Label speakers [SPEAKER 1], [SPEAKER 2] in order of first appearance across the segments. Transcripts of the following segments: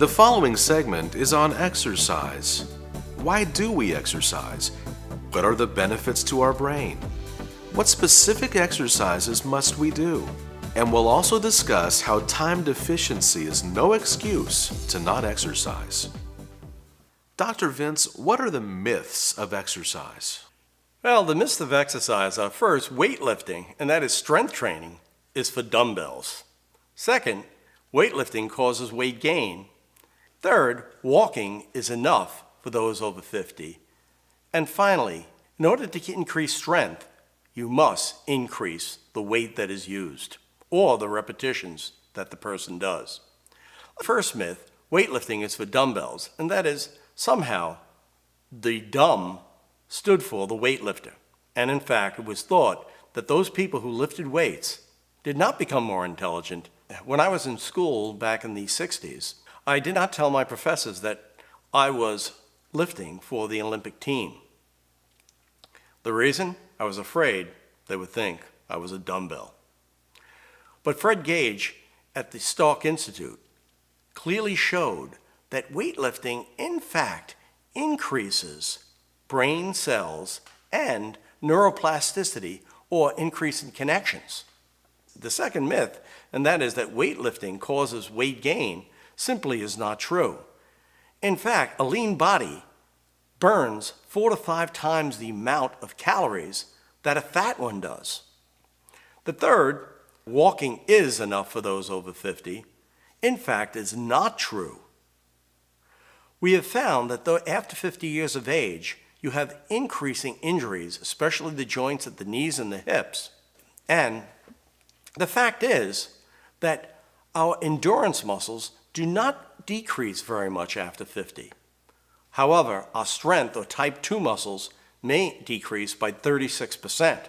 [SPEAKER 1] The following segment is on exercise. Why do we exercise? What are the benefits to our brain? What specific exercises must we do? And we'll also discuss how time deficiency is no excuse to not exercise. Dr. Vince, what are the myths of exercise?
[SPEAKER 2] Well, the myths of exercise are first, weightlifting, and that is strength training, is for dumbbells. Second, weightlifting causes weight gain. Third, walking is enough for those over 50. And finally, in order to increase strength, you must increase the weight that is used or the repetitions that the person does. The first myth, weightlifting is for dumbbells, and that is somehow the dumb stood for the weightlifter. And in fact, it was thought that those people who lifted weights did not become more intelligent. When I was in school back in the 60s, I did not tell my professors that I was lifting for the Olympic team. The reason? I was afraid they would think I was a dumbbell. But Fred Gage at the Stark Institute clearly showed that weightlifting, in fact, increases brain cells and neuroplasticity, or increase in connections. The second myth, and that is that weightlifting causes weight gain, simply is not true. In fact, a lean body burns 4 to 5 times the amount of calories that a fat one does. The third, walking is enough for those over 50, in fact, is not true. We have found that though after 50 years of age, you have increasing injuries, especially the joints at the knees and the hips. And the fact is that our endurance muscles do not decrease very much after 50. However, our strength or type 2 muscles may decrease by 36%.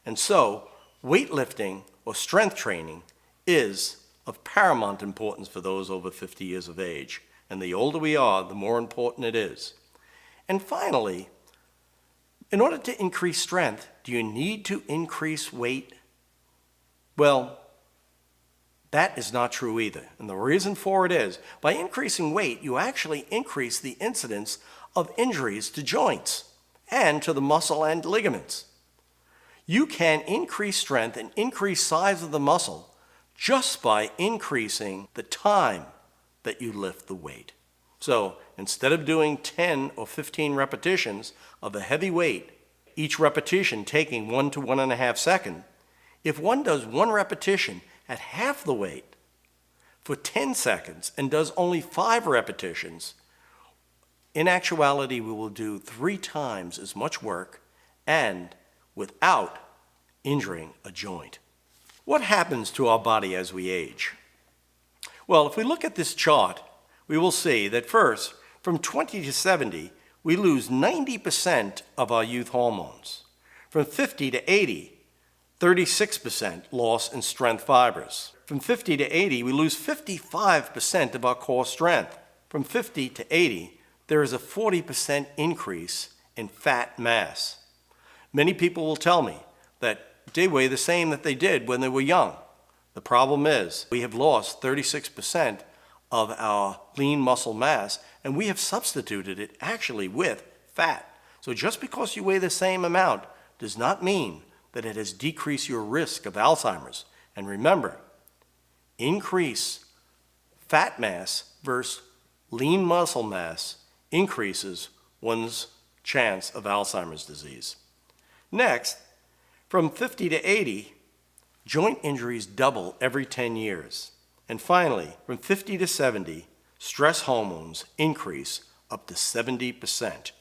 [SPEAKER 2] And so, weightlifting or strength training is of paramount importance for those over 50 years of age. And the older we are, the more important it is. And finally, in order to increase strength, do you need to increase weight? Well, that is not true either. And the reason for it is, by increasing weight, you actually increase the incidence of injuries to joints and to the muscle and ligaments. You can increase strength and increase size of the muscle just by increasing the time that you lift the weight. So instead of doing 10 or 15 repetitions of a heavy weight, each repetition taking 1 to 1.5 seconds, if one does one repetition at half the weight for 10 seconds and does only 5 repetitions, in actuality we will do 3 times as much work and without injuring a joint. What happens to our body as we age? Well, if we look at this chart, we will see that first, from 20 to 70, we lose 90% of our youth hormones. From 50 to 80, 36% loss in strength fibers. From 50 to 80, we lose 55% of our core strength. From 50 to 80, there is a 40% increase in fat mass. Many people will tell me that they weigh the same that they did when they were young. The problem is we have lost 36% of our lean muscle mass, and we have substituted it actually with fat. So just because you weigh the same amount does not mean that it has decreased your risk of Alzheimer's. And remember, increase fat mass versus lean muscle mass increases one's chance of Alzheimer's disease. Next, from 50 to 80, joint injuries double every 10 years. And finally, from 50 to 70, stress hormones increase up to 70%.